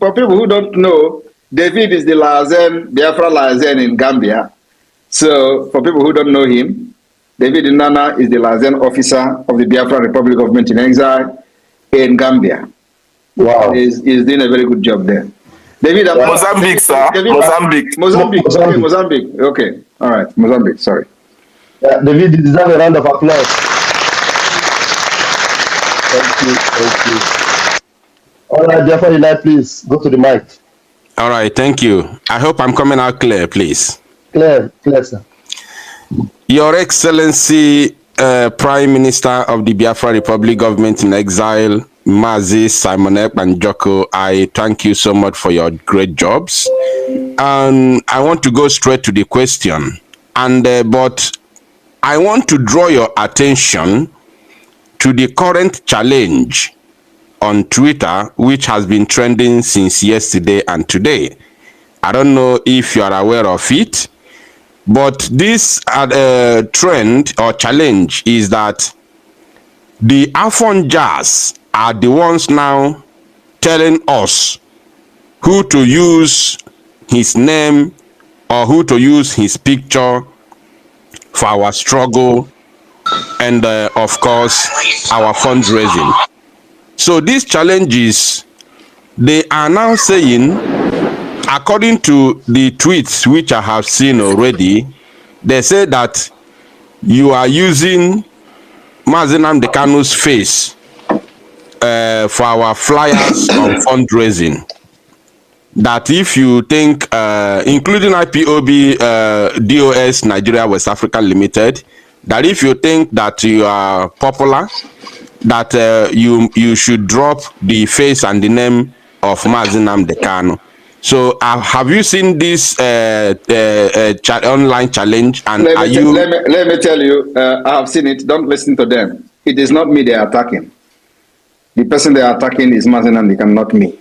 for people who don't know, David is the Lazen, Biafra Lazen in Gambia. So for people who don't know him, David Nana is the Lazen officer of the Biafra Republic Government in Exile in Gambia. Wow. He's doing a very good job there. David, Mozambique, sir. Mozambique. Okay, Mozambique. Okay. All right. Mozambique. Sorry. David, you deserve a round of applause. Thank you. Thank you. All right, Biafra, please go to the mic. All right. Thank you. I hope I'm coming out clear, please. Clear, sir. Your Excellency, Prime Minister of the Biafra Republic Government in Exile, Mazi Simon Ekpan-Joko, I thank you so much for your great jobs. And I want to go straight to the question. But I want to draw your attention to the current challenge on Twitter, which has been trending since yesterday and today. I don't know if you are aware of it, but this trend or challenge is that the Afon Jazz are the ones now telling us who to use his name or who to use his picture for our struggle and of course our fundraising. So these challenges, they are now saying, according to the tweets which I have seen already, they say that you are using Mazi Nnamdi Kanu's face for our flyers on fundraising. That if you think, including IPOB, DOS Nigeria West Africa Limited, that if you think that you are popular, that you should drop the face and the name of Mazi Nnamdi Kanu. So have you seen this online challenge? And let me tell you, I have seen it. Don't listen to them. It is not me they are attacking. The person they are attacking is Mazi Nnamdi Kanu, not me.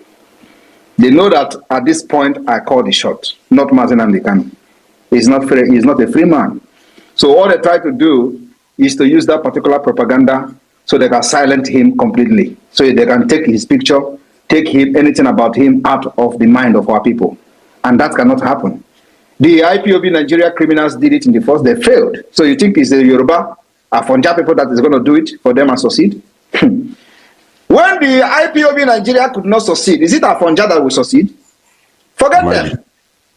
They know that at this point I call the shot, not Mazi Nnamdi Kanu. He's not free, he's not a free man. So all they try to do is to use that particular propaganda so they can silence him completely. So they can take his picture, take him, anything about him out of the mind of our people. And that cannot happen. The IPOB Nigeria criminals did it in the first, they failed. So you think it's the Yoruba, Afonja people that is going to do it for them and succeed? When the IPOB Nigeria could not succeed, is it Afonja that will succeed? Forget them.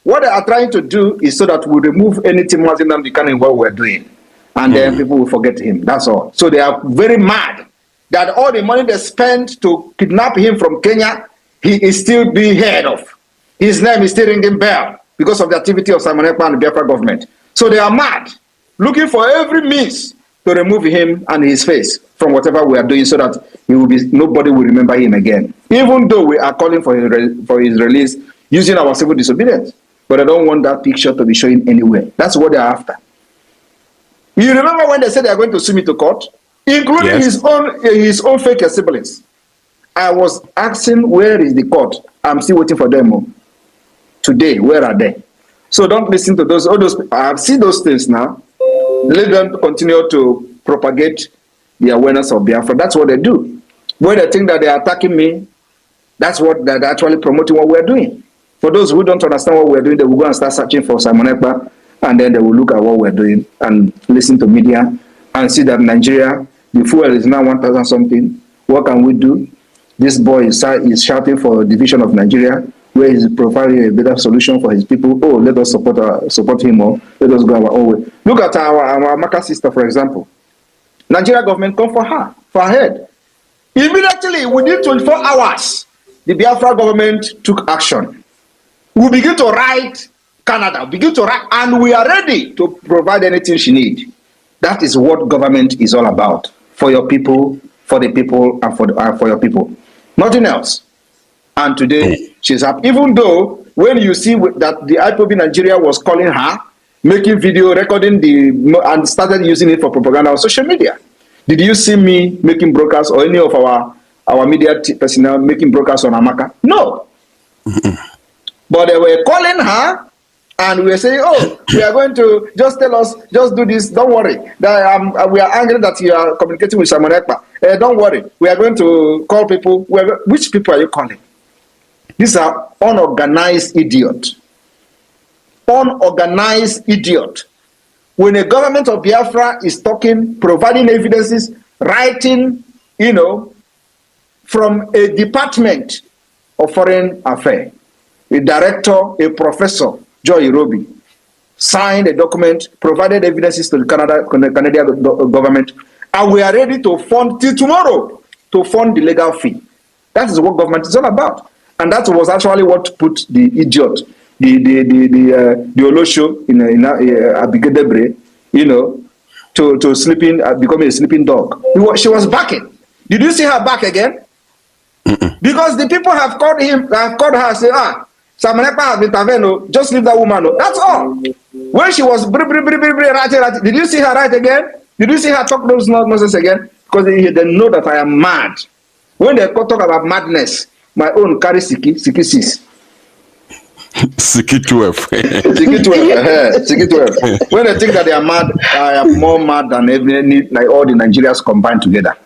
What they are trying to do is so that we remove anything Mazi Nnamdi Kanu in what we're doing. And then people will forget him. That's all. So they are very mad that all the money they spent to kidnap him from Kenya, he is still being heard of. His name is still ringing bell because of the activity of Simon Ekpa and the Biafra government. So they are mad, looking for every means to remove him and his face from whatever we are doing so that he will be, nobody will remember him again. Even though we are calling for his release using our civil disobedience. But I don't want that picture to be showing anywhere. That's what they are after. You remember when they said they are going to sue me to court? Including his own fake siblings. I was asking, where is the court? I'm still waiting for them. Today, where are they? So don't listen to those. All those. I have seen those things now. Let them continue to propagate the awareness of Biafra. That's what they do. When they think that they are attacking me, that's what they're actually promoting what we're doing. For those who don't understand what we're doing, they will go and start searching for Simon Ekpa, and then they will look at what we're doing and listen to media and see that Nigeria, the fuel is now 1,000 something. What can we do? This boy is shouting for a division of Nigeria, where he's providing a better solution for his people. Oh, let us support him more. Let us go our own way. Look at our Maka sister, for example. Nigeria government come for her head. Immediately, within 24 hours, the Biafra government took action. We begin to write Canada, begin to write, and we are ready to provide anything she needs. That is what government is all about. For your people, for the people, and for your people. Nothing else. And today, she's happy. Even though, when you see that the IPOB Nigeria was calling her, making video, recording and started using it for propaganda on social media. Did you see me making broadcasts or any of our media personnel making broadcasts on Amaka? No. But they were calling her and we were saying, oh, we are going to just tell us, just do this, don't worry. That, we are angry that you are communicating with Simon Ekpa. Don't worry, we are going to call people. Which people are you calling? These are unorganized idiots. Unorganized idiot. When a government of Biafra is talking, providing evidences, writing, from a department of foreign affairs, a director, a professor, Joy Irobi, signed a document, provided evidences to the Canadian government, and we are ready to fund till tomorrow to fund the legal fee. That is what government is all about. And that was actually what put the idiot, the Olosho in Abigail Debre, to sleeping, becoming a sleeping dog. She was backing. Did you see her back again? Because the people have called her, say, Samanepa has intervened, just leave that woman. That's all. When she was writing, did you see her write again? Did you see her talk those nonsense again? Because they know that I am mad. When they talk about madness, my own carry Siki 6. Siki 12. Siki 12. Siki 12. When they think that they are mad, I am more mad than like all the Nigerians combined together.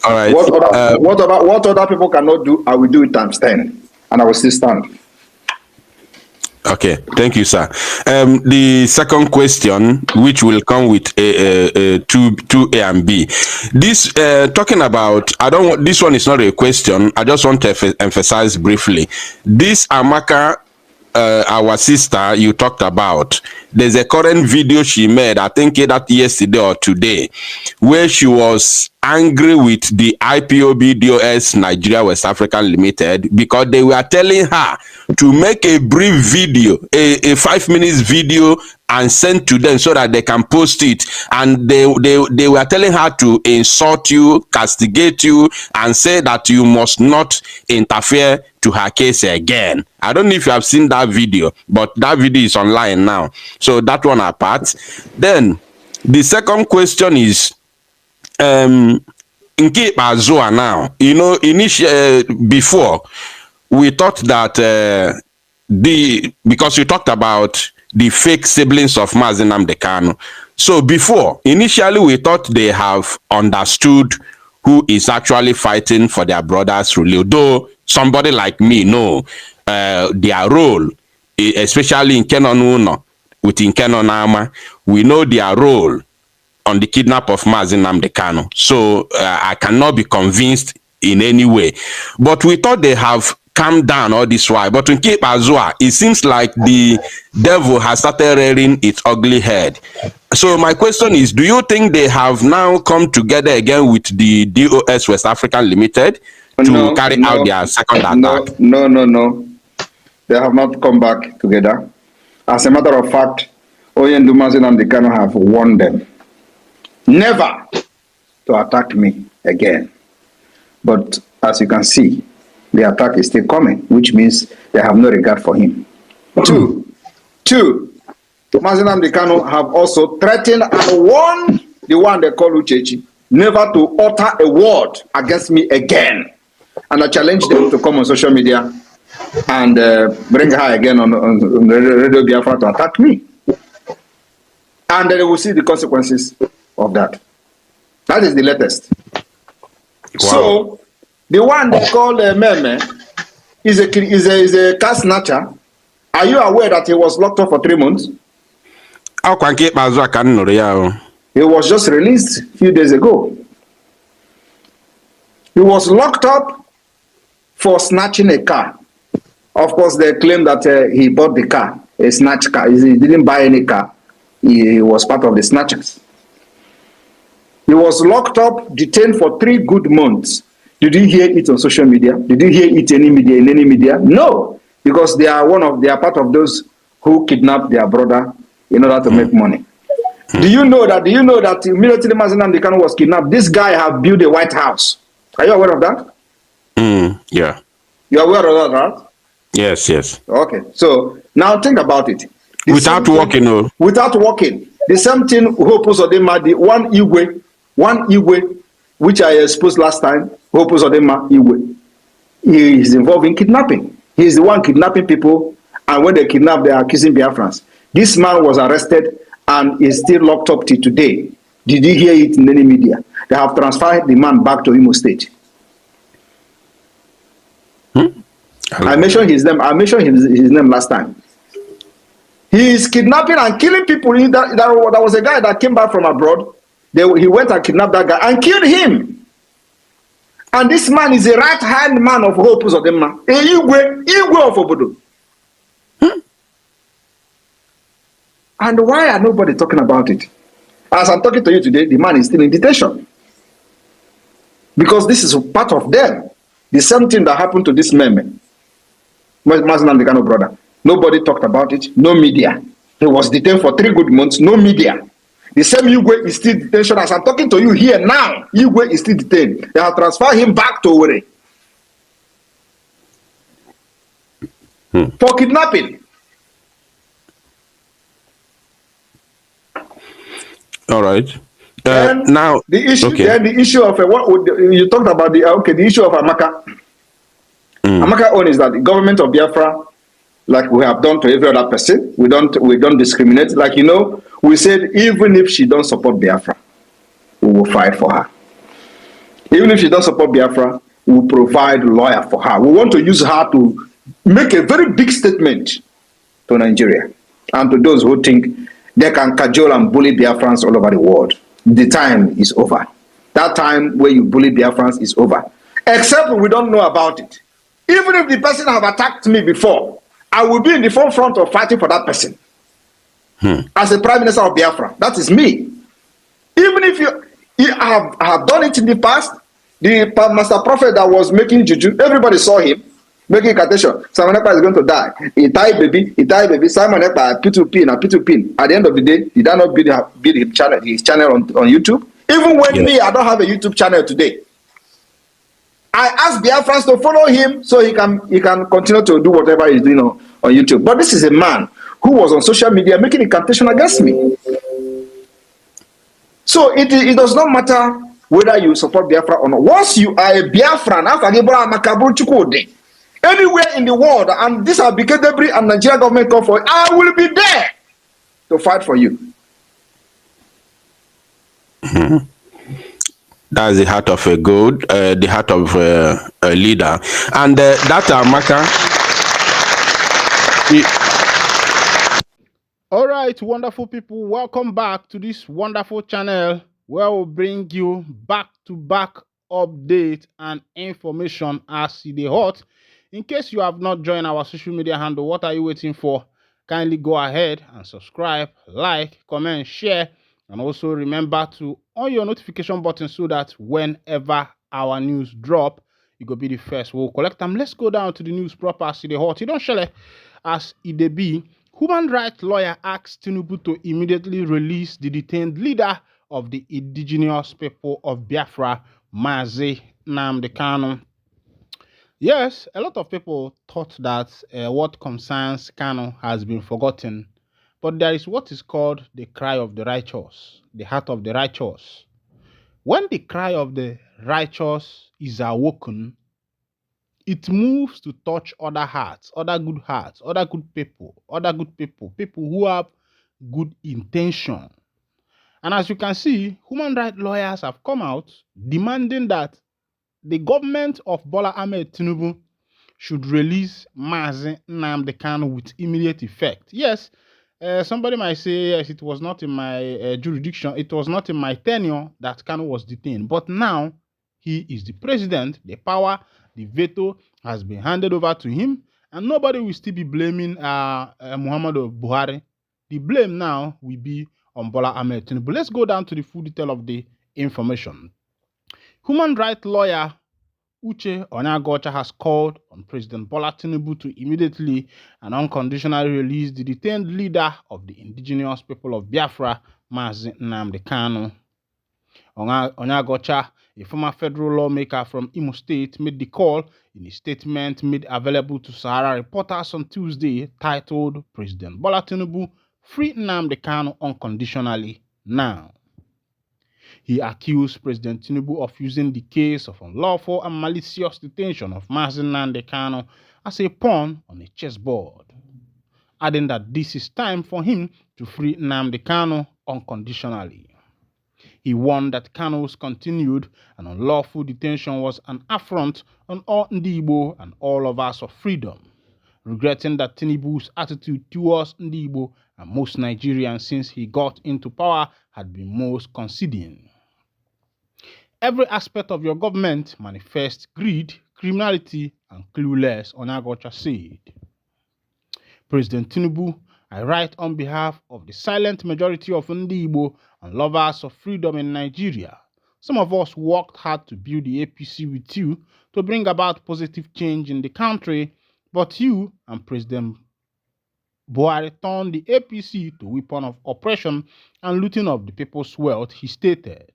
All right. What other people cannot do, I will do it times 10, and I will still stand. Okay, thank you, sir. The second question, which will come with two A and B. This talking about, this one is not a question. I just want to emphasize briefly. This Amaka, our sister you talked about, there's a current video she made, I think that yesterday or today, where she was angry with the IPOB DOS Nigeria West African Limited because they were telling her to make a brief video, a 5 minutes video, and send to them so that they can post it. And they were telling her to insult you, castigate you, and say that you must not interfere to her case again. I don't know if you have seen that video, but that video is online now. So that one apart. Then the second question is, in Azua now, before we thought that because you talked about the fake siblings of Mazi Nnamdi Kanu. So before, initially we thought they have understood who is actually fighting for their brother's rule. Though somebody like me know their role, especially in Kenonuno, with Nkenonama, we know their role on the kidnap of Mazi Nnamdi Kanu. So I cannot be convinced in any way. But we thought they have calmed down all this while. But in Cape Azua, it seems like the devil has started rearing its ugly head. So my question is, do you think they have now come together again with the DOS West African Limited to carry out their second attack? No. They have not come back together. As a matter of fact, Oyendu Mazi Nnamdi Kanu have warned them never to attack me again. But as you can see, the attack is still coming, which means they have no regard for him. Two, Mazi Nnamdi Kanu have also threatened and warned the one they call Uchechi never to utter a word against me again. And I challenge them to come on social media and bring her again on Radio Biafra to attack me. And they will see the consequences of that. That is the latest. Wow. So, the one they call Meme is a car snatcher. Are you aware that he was locked up for 3 months? He was just released a few days ago. He was locked up for snatching a car. Of course, they claim that he bought the car, a snatch car. He didn't buy any car. He was part of the snatchers. He was locked up, detained for 3 good months. Did you hear it on social media? Did you hear it in any media? No, because they are part of those who kidnapped their brother in order to make money. Do you know that immediately Mazi Nnamdi Kanu was kidnapped, this guy have built a White House? Are you aware of that? Yeah. You are aware of that, right? Yes. Okay, so now think about it. Without walking. Without walking. The same thing Hope Uzodimma, the one Igwe, which I exposed last time, Hope Uzodimma Igwe. He is involved in kidnapping. He is the one kidnapping people, and when they kidnap, they are accusing Biafrans. This man was arrested and is still locked up till today. Did you hear it in any media? They have transferred the man back to Imo State. I mentioned his name. I mentioned his name last time. He is kidnapping and killing people. There was a guy that came back from abroad. He went and kidnapped that guy and killed him. And this man is a right-hand man of Hope Uzodimma. Igwe of Obodo. And why are nobody talking about it? As I'm talking to you today, the man is still in detention. Because this is part of them. The same thing that happened to this man, Mazen Amdekano brother. Nobody talked about it. No media. He was detained for 3 good months. No media. The same Igwe is still in detention. As I'm talking to you here now, Igwe is still detained. They have transferred him back to Owerri. For kidnapping. All right. Now the issue. Okay. Then the issue of what you talked about the issue of Amaka. Amaka own is that the government of Biafra, like we have done to every other person, we don't discriminate. Like we said even if she don't support Biafra, we will fight for her. Even if she don't support Biafra, we will provide a lawyer for her. We want to use her to make a very big statement to Nigeria and to those who think they can cajole and bully Biafrans all over the world. The time is over. That time where you bully Biafrans is over. Except we don't know about it. Even if the person have attacked me before, I will be in the forefront of fighting for that person. As a Prime Minister of Biafra, that is me. Even if I have done it in the past, the Master Prophet that was making juju, everybody saw him making incantation. Simon Ekpa is going to die. He died, baby. Simon Ekpa, P2P. At the end of the day, he did not build his channel on YouTube. Even when me, I don't have a YouTube channel today. I asked Biafrans to follow him so he can continue to do whatever he's doing on YouTube. But this is a man who was on social media making incantation against me. So it does not matter whether you support Biafra or not. Once you are a Biafran, anywhere in the world, and this Abike Debris and Nigeria government call for it, I will be there to fight for you. That's the heart of a gold, the heart of a leader. And that Amaka. All right, wonderful people, welcome back to this wonderful channel where we'll bring you back-to-back update and information as they hot. In case you have not joined our social media handle, what are you waiting for? Kindly go ahead and subscribe, like, comment, share, and also remember to on your notification button so that whenever our news drop, you go be the first. We'll collect them. Let's go down to the news proper as the hot. You don't share it as it be. Human rights lawyer asks Tinubu to immediately release the detained leader of the indigenous people of Biafra, Mazi Nnamdi Kanu. Yes, a lot of people thought that what concerns Kanu has been forgotten, but there is what is called the cry of the righteous, the heart of the righteous. When the cry of the righteous is awoken, it moves to touch other hearts, other good people, people who have good intention. And as you can see, human rights lawyers have come out demanding that the government of Bola Ahmed Tinubu should release Mazi Nnamdi Kanu with immediate effect. Yes, somebody might say, yes, it was not in my jurisdiction, it was not in my tenure that Kanu was detained. But now, he is the president, the power, the veto has been handed over to him, and nobody will still be blaming Muhammadu Buhari. The blame now will be on Bola Ahmed Tinubu. Let's go down to the full detail of the information. Human rights lawyer Uche Onyagocha has called on President Bola Tinubu to immediately and unconditionally release the detained leader of the indigenous people of Biafra, Mazi Nnamdi Kanu. Onyagocha, a former federal lawmaker from Imo State, made the call in a statement made available to Sahara reporters on Tuesday titled President Bola Tinubu Free Nnamdi Kanu Unconditionally Now. He accused President Tinubu of using the case of unlawful and malicious detention of Mazi Nnamdi Kanu as a pawn on a chessboard, adding that this is time for him to free Nnamdi Kanu unconditionally. He warned that Kano's continued and unlawful detention was an affront on all Ndi and all lovers of freedom, regretting that Tinubu's attitude towards Ndi and most Nigerians since he got into power had been most conceding. Every aspect of your government manifests greed, criminality, and clueless, Onyagocha said. President Tinubu, I write on behalf of the silent majority of Ndi and lovers of freedom in Nigeria. Some of us worked hard to build the APC with you to bring about positive change in the country, but you and President Buhari turned the APC to a weapon of oppression and looting of the people's wealth, he stated.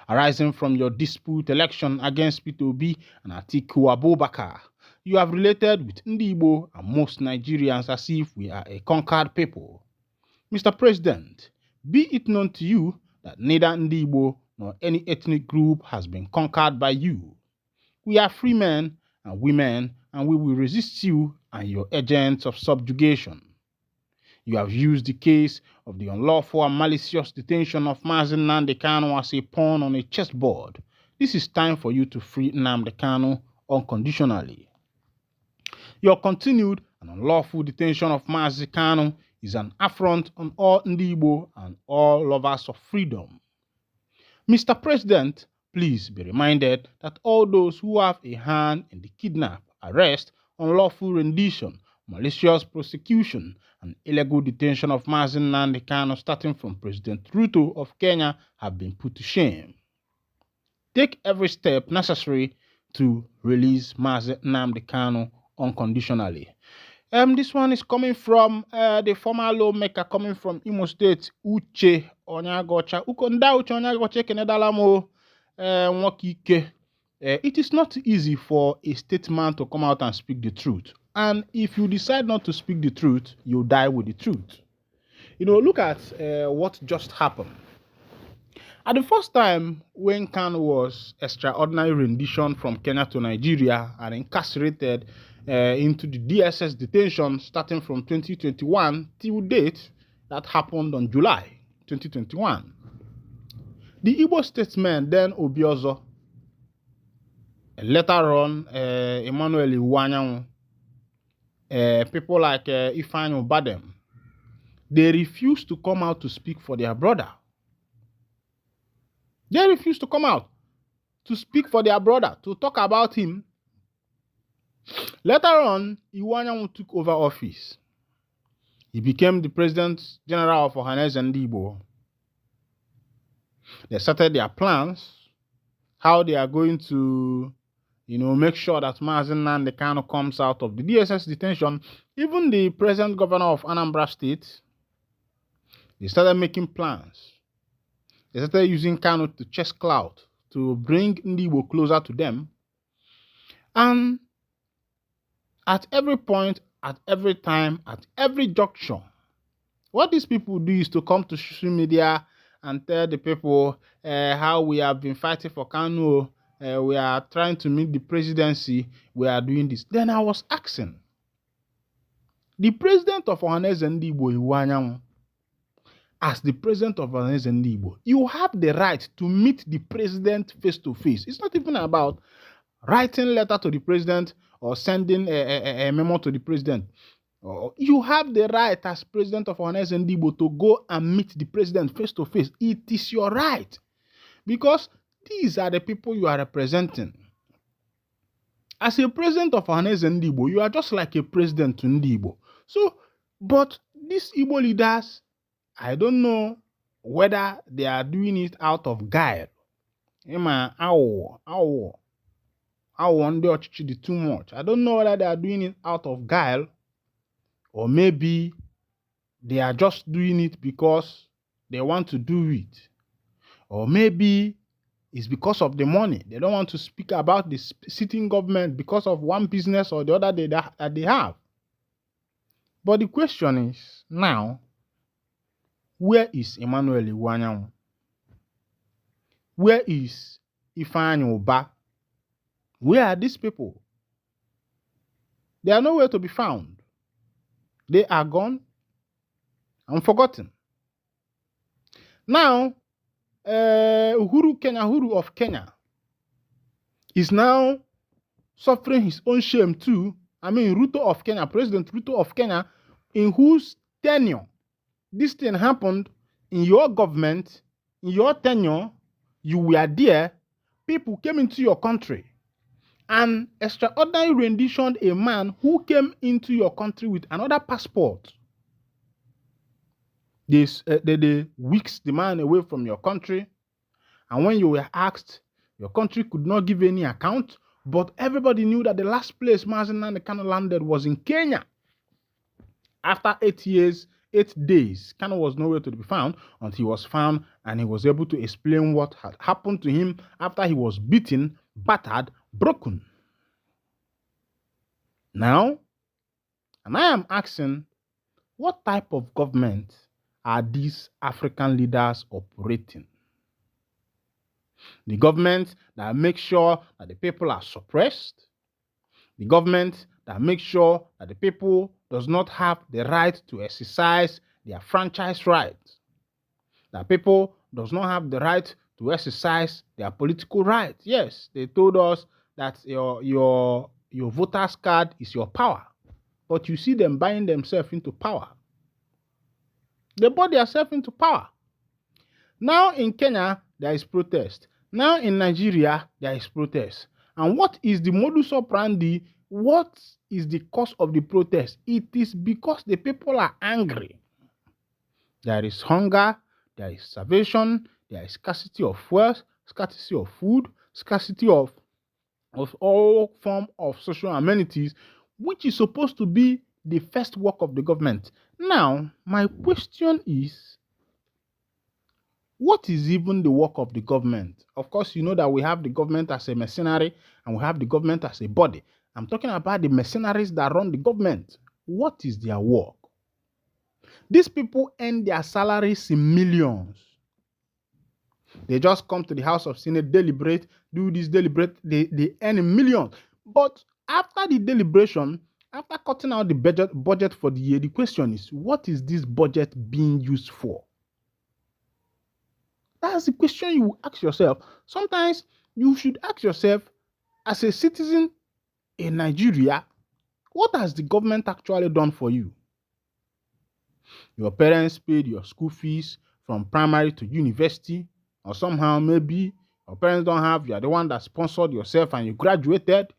Arising from your dispute election against P2B and Atiku Abubakar, you have related with Ndi and most Nigerians as if we are a conquered people. Mr. President, be it known to you that neither Ndi nor any ethnic group has been conquered by you. We are free men and women, and we will resist you and your agents of subjugation. You have used the case of the unlawful and malicious detention of Mazi Nnamdi Kanu as a pawn on a chessboard. This is time for you to free Nnamdi Kanu unconditionally. Your continued and unlawful detention of Mazi Kanu is an affront on all Ndi and all lovers of freedom. Mr. President, please be reminded that all those who have a hand in the kidnap, arrest, unlawful rendition, malicious prosecution, and illegal detention of Mazi Nnamdi Kanu starting from President Ruto of Kenya have been put to shame. Take every step necessary to release Mazi Nnamdi Kanu unconditionally. This one is coming from the former lawmaker coming from Imo State, Uche Onyagocha. Ukonda Uche Onyagocha Kenedalamo Nwokike. It is not easy for a statesman to come out and speak the truth. And if you decide not to speak the truth, you die with the truth. You know, look at what just happened. At the first time when Kanu was extraordinary rendition from Kenya to Nigeria and incarcerated into the DSS detention starting from 2021 till date, that happened on July 2021. The Igbo statesman then Obiozo, later on Emmanuel Iwanyanwu, people like Ifeanyi Ubadem, they refused to come out to speak for their brother. They refused to come out to speak for their brother, to talk about him. Later on, Iwanyanwu took over office. He became the President General of Ohanese Ndigbo. They started their plans, how they are going to, make sure that Mazi Nnamdi Kanu comes out of the DSS detention. Even the present governor of Anambra State, they started making plans. They started using Kanu to chase clout, to bring Ndigbo closer to them. And at every point, at every time, at every juncture, what these people do is to come to social media and tell the people how we have been fighting for Kanu, we are trying to meet the presidency, we are doing this. Then I was asking, the president of Ohanese Ndigbo, Iwanyanwu, as the president of Ohanese Ndigbo, you have the right to meet the president face to face. It's not even about writing a letter to the president or sending a memo to the president. You have the right as president of Ohanese Ndigbo to go and meet the president face to face. It is your right. Because these are the people you are representing. As a president of Ohanese Ndigbo, you are just like a president to Ndigbo. So, but these Igbo leaders, I don't know whether they are doing it out of guile. I want the too much. I don't know whether they are doing it out of guile, or maybe they are just doing it because they want to do it, or maybe it's because of the money. They don't want to speak about the sitting government because of one business or the other that they have. But the question is now, where is Emmanuel Iwanyanwu? Where is Ifeanyi Uba? Where are these people? They are nowhere to be found. They are gone and forgotten. Now, Uhuru of Kenya is now suffering his own shame too. I mean, President Ruto of Kenya, in whose tenure this thing happened, in your government, in your tenure, you were there, people came into your country and extraordinary renditioned a man who came into your country with another passport. They whisked the man away from your country, and when you were asked, your country could not give any account, but everybody knew that the last place Mazi Nnamdi Kanu landed was in Kenya. After 8 years, 8 days, Kanu was nowhere to be found until he was found, and he was able to explain what had happened to him after he was beaten, battered, broken. Now, and I am asking, what type of government are these African leaders operating? The government that makes sure that the people are suppressed, the government that makes sure that the people does not have the right to exercise their franchise rights, that people does not have the right to exercise their political rights. Yes, they told us that your voter's card is your power, but you see them buying themselves into power. They bought themselves into power. Now in Kenya, there is protest. Now in Nigeria, there is protest. And what is the modus operandi? What is the cause of the protest? It is because the people are angry. There is hunger, there is starvation, there is scarcity of wealth, scarcity of food, scarcity of all forms of social amenities, which is supposed to be the first work of the government. Now, my question is, what is even the work of the government? Of course, you know that we have the government as a mercenary and we have the government as a body. I'm talking about the mercenaries that run the government. What is their work? These people earn their salaries in millions. They just come to the House of Senate, deliberate, do this, deliberate, they earn in millions. But after the deliberation, after cutting out the budget for the year, the question is, what is this budget being used for? That's the question you will ask yourself. Sometimes you should ask yourself, as a citizen in Nigeria, what has the government actually done for you? Your parents paid your school fees from primary to university, or somehow maybe your parents don't have, you are the one that sponsored yourself and you graduated.